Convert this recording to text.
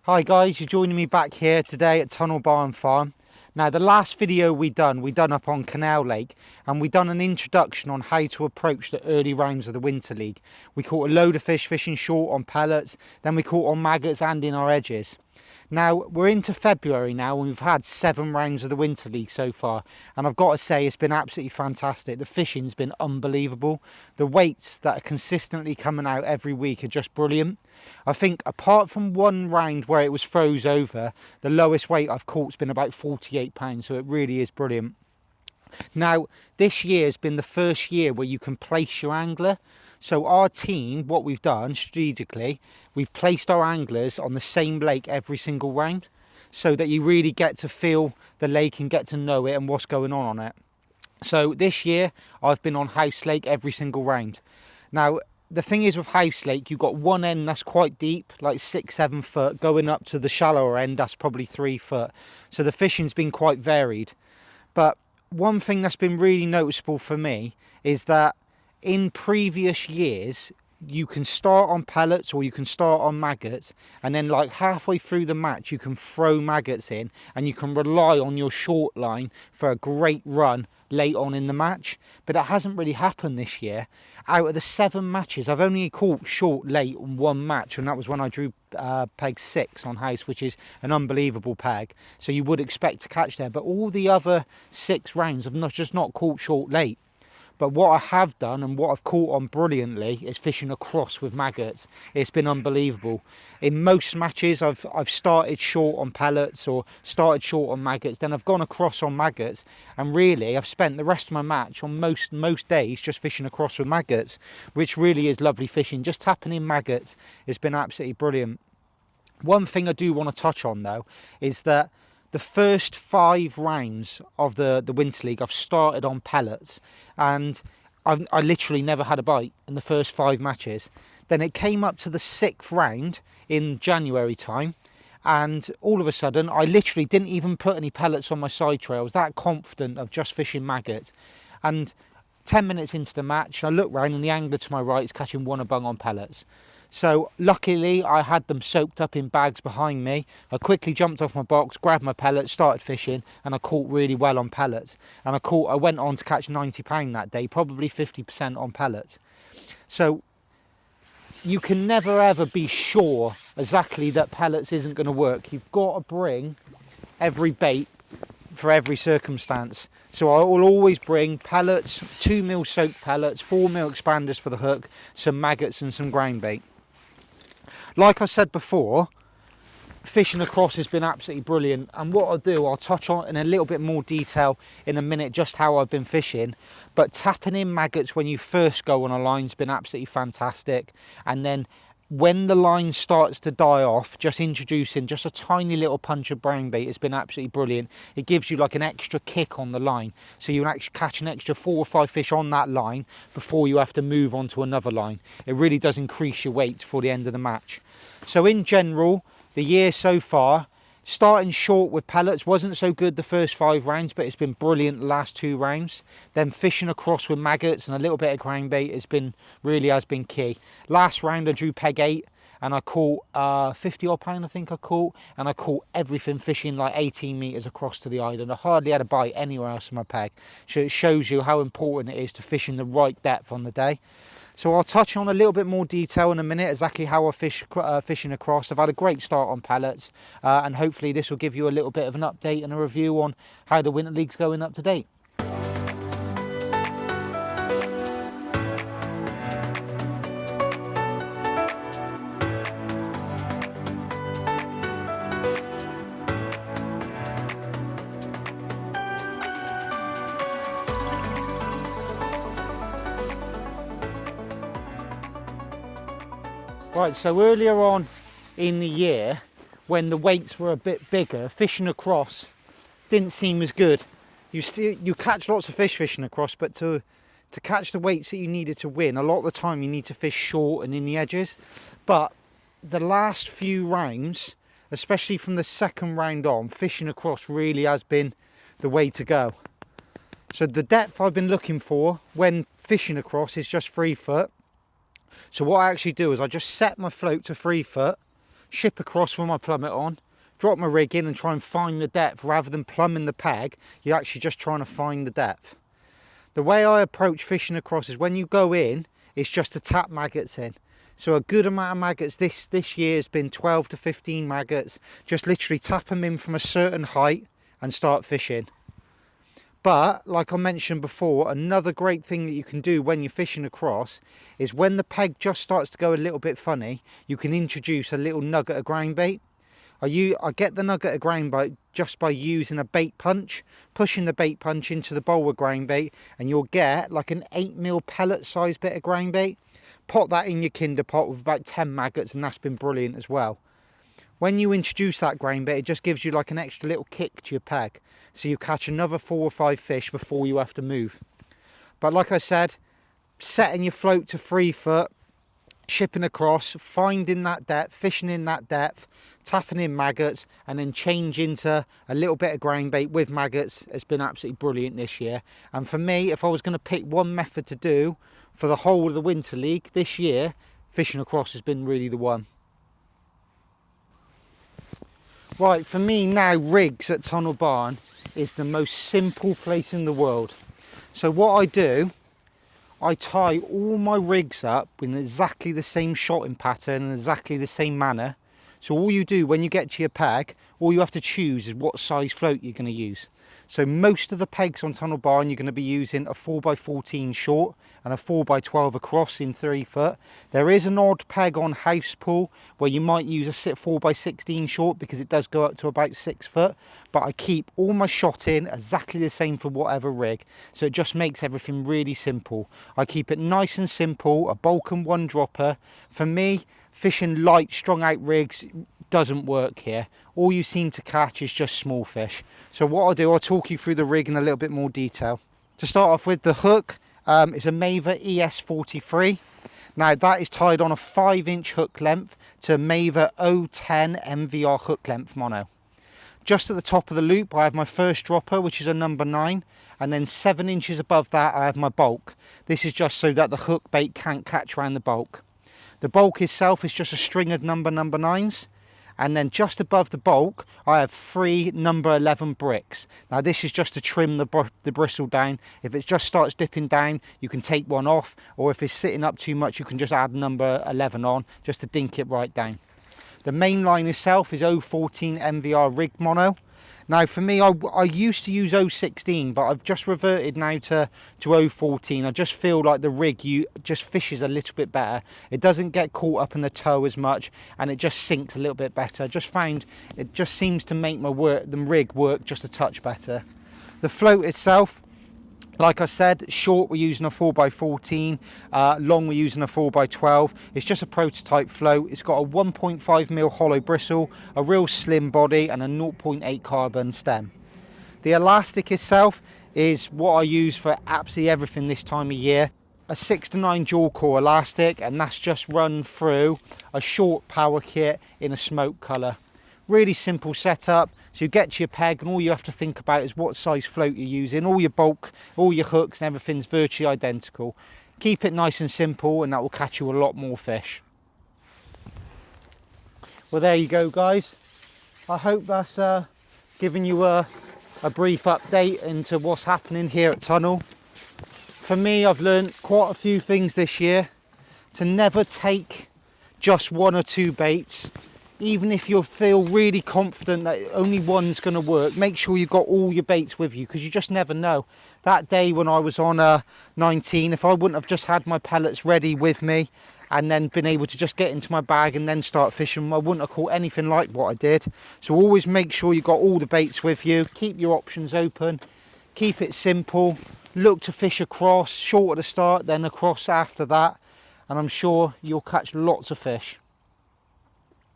Hi guys, you're joining me back here today at Tunnel Barn Farm. Now the last video we done up on Canal Lake, and we done an introduction on how to approach the early rounds of the Winter League. We caught a load of fish fishing short on pellets, then we caught on maggots and in our edges. Now we're into February now and we've had 7 rounds of the Winter League so far, and I've got to say it's been absolutely fantastic. The fishing's been unbelievable. The weights that are consistently coming out every week are just brilliant. I think apart from one round where it was froze over, the lowest weight I've caught's been about 48 pounds, so it really is brilliant. Now, this year has been the first year where you can place your angler. So our team, what we've done strategically, we've placed our anglers on the same lake every single round, so that you really get to feel the lake and get to know it and what's going on it. So this year, I've been on House Lake every single round. Now, the thing is with House Lake, you've got one end that's quite deep, like 6-7 foot, going up to the shallower end, that's probably 3 foot. So the fishing's been quite varied. But one thing that's been really noticeable for me is that in previous years, you can start on pellets or you can start on maggots, and then like halfway through the match you can throw maggots in and you can rely on your short line for a great run late on in the match. But it hasn't really happened this year. Out of the 7 matches, I've only caught short late on 1 match, and that was when I drew peg 6 on House, which is an unbelievable peg, so you would expect to catch there. But all the other 6 rounds I've just not caught short late. But what I have done and what I've caught on brilliantly is fishing across with maggots. It's been unbelievable. In most matches I've started short on pellets or started short on maggots, then I've gone across on maggots, and really I've spent the rest of my match on most days just fishing across with maggots, which really is lovely fishing. Just tapping in maggots has been absolutely brilliant. One thing I do want to touch on though is that the first 5 rounds of the Winter League I've started on pellets, and I literally never had a bite in the first 5 matches. Then it came up to the 6th round in January time, and all of a sudden I literally didn't even put any pellets on my side trail. I was that confident of just fishing maggots. And 10 minutes into the match I look round and the angler to my right is catching one bung on pellets. So luckily I had them soaked up in bags behind me. I quickly jumped off my box, grabbed my pellets, started fishing, and I caught really well on pellets. And I went on to catch 90 pound that day, probably 50% on pellets. So you can never ever be sure exactly that pellets isn't going to work. You've got to bring every bait for every circumstance. So I will always bring pellets, 2 mil soaked pellets, 4 mil expanders for the hook, some maggots and some ground bait. Like I said before, fishing across has been absolutely brilliant, and what I'll do, I'll touch on in a little bit more detail in a minute just how I've been fishing. But tapping in maggots when you first go on a line's been absolutely fantastic, and then when the line starts to die off, just introducing just a tiny little punch of brown bait has been absolutely brilliant. It gives you like an extra kick on the line, so you can actually catch an extra 4 or 5 fish on that line before you have to move on to another line. It really does increase your weight for the end of the match. So in general, the year so far, starting short with pellets wasn't so good the first 5 rounds, but it's been brilliant the last 2 rounds. Then fishing across with maggots and a little bit of ground bait has been key. Last round I drew peg 8 and I caught 50 odd pound I think I caught, and I caught everything fishing like 18 metres across to the island. I hardly had a bite anywhere else on my peg. So it shows you how important it is to fish in the right depth on the day. So I'll touch on a little bit more detail in a minute, exactly how I fishing across. I've had a great start on pellets, and hopefully this will give you a little bit of an update and a review on how the Winter League's going up to date. Right, so earlier on in the year, when the weights were a bit bigger, fishing across didn't seem as good. You catch lots of fish fishing across, but to catch the weights that you needed to win, a lot of the time you need to fish short and in the edges. But the last few rounds, especially from the 2nd round on, fishing across really has been the way to go. So the depth I've been looking for when fishing across is just 3 foot. So what I actually do is I just set my float to 3 foot, ship across with my plummet on, drop my rig in and try and find the depth. Rather than plumbing the peg, you're actually just trying to find the depth. The way I approach fishing across is when you go in, it's just to tap maggots in. So a good amount of maggots this year has been 12 to 15 maggots. Just literally tap them in from a certain height and start fishing. But like I mentioned before, another great thing that you can do when you're fishing across is when the peg just starts to go a little bit funny, you can introduce a little nugget of ground bait. I get the nugget of ground bait just by using a bait punch, pushing the bait punch into the bowl with ground bait, and you'll get like an 8mm pellet size bit of ground bait. Pot that in your kinder pot with about 10 maggots, and that's been brilliant as well. When you introduce that ground bait, it just gives you like an extra little kick to your peg, so you catch another 4 or 5 fish before you have to move. But like I said, setting your float to 3 foot, shipping across, finding that depth, fishing in that depth, tapping in maggots, and then change into a little bit of ground bait with maggots has been absolutely brilliant this year. And for me, if I was going to pick one method to do for the whole of the Winter League this year, fishing across has been really the one. Right, for me now, rigs at Tunnel Barn is the most simple place in the world. So what I do, I tie all my rigs up in exactly the same shotting pattern and exactly the same manner. So all you do when you get to your peg, all you have to choose is what size float you're going to use. So most of the pegs on Tunnel Barn, you're going to be using a 4x14 short and a 4x12 across in 3 foot. There is an odd peg on House Pool where you might use a 4x16 short because it does go up to about 6 foot. But I keep all my shotting exactly the same for whatever rig. So it just makes everything really simple. I keep it nice and simple, a bulk and one dropper. For me, fishing light, strung out rigs doesn't work here. All you seem to catch is just small fish. So what I'll do, I'll talk you through the rig in a little bit more detail. To start off with, the hook is a Maver ES43. Now that is tied on a 5-inch hook length to a Maver 010 MVR hook length mono. Just at the top of the loop, I have my first dropper, which is a number 9, and then 7 inches above that I have my bulk. This is just so that the hook bait can't catch around the bulk. The bulk itself is just a string of number 9s. And then just above the bulk, I have 3 number 11 bricks. Now this is just to trim the bristle down. If it just starts dipping down, you can take one off. Or if it's sitting up too much, you can just add number 11 on, just to dink it right down. The main line itself is 014 MVR rig mono. Now for me, I used to use 016, but I've just reverted now to 014. I just feel like the rig just fishes a little bit better. It doesn't get caught up in the toe as much, and it just sinks a little bit better. I just found it just seems to make the rig work just a touch better. The float itself, like I said, short we're using a 4x14, long we're using a 4x12. It's just a prototype float. It's got a 1.5mm hollow bristle, a real slim body, and a 0.8 carbon stem. The elastic itself is what I use for absolutely everything this time of year. A 6 to 9 dual core elastic, and that's just run through a short power kit in a smoke colour. Really simple setup. So you get to your peg, and all you have to think about is what size float you're using. All your bulk, all your hooks and everything's virtually identical. Keep it nice and simple, and that will catch you a lot more fish. Well, there you go, guys. I hope that's giving you a brief update into what's happening here at Tunnel. For me, I've learned quite a few things this year. To never take just 1 or 2 baits. Even if you feel really confident that only one's going to work, make sure you've got all your baits with you, because you just never know. That day when I was on 19, if I wouldn't have just had my pellets ready with me and then been able to just get into my bag and then start fishing, I wouldn't have caught anything like what I did. So always make sure you've got all the baits with you. Keep your options open. Keep it simple. Look to fish across, short at the start, then across after that. And I'm sure you'll catch lots of fish.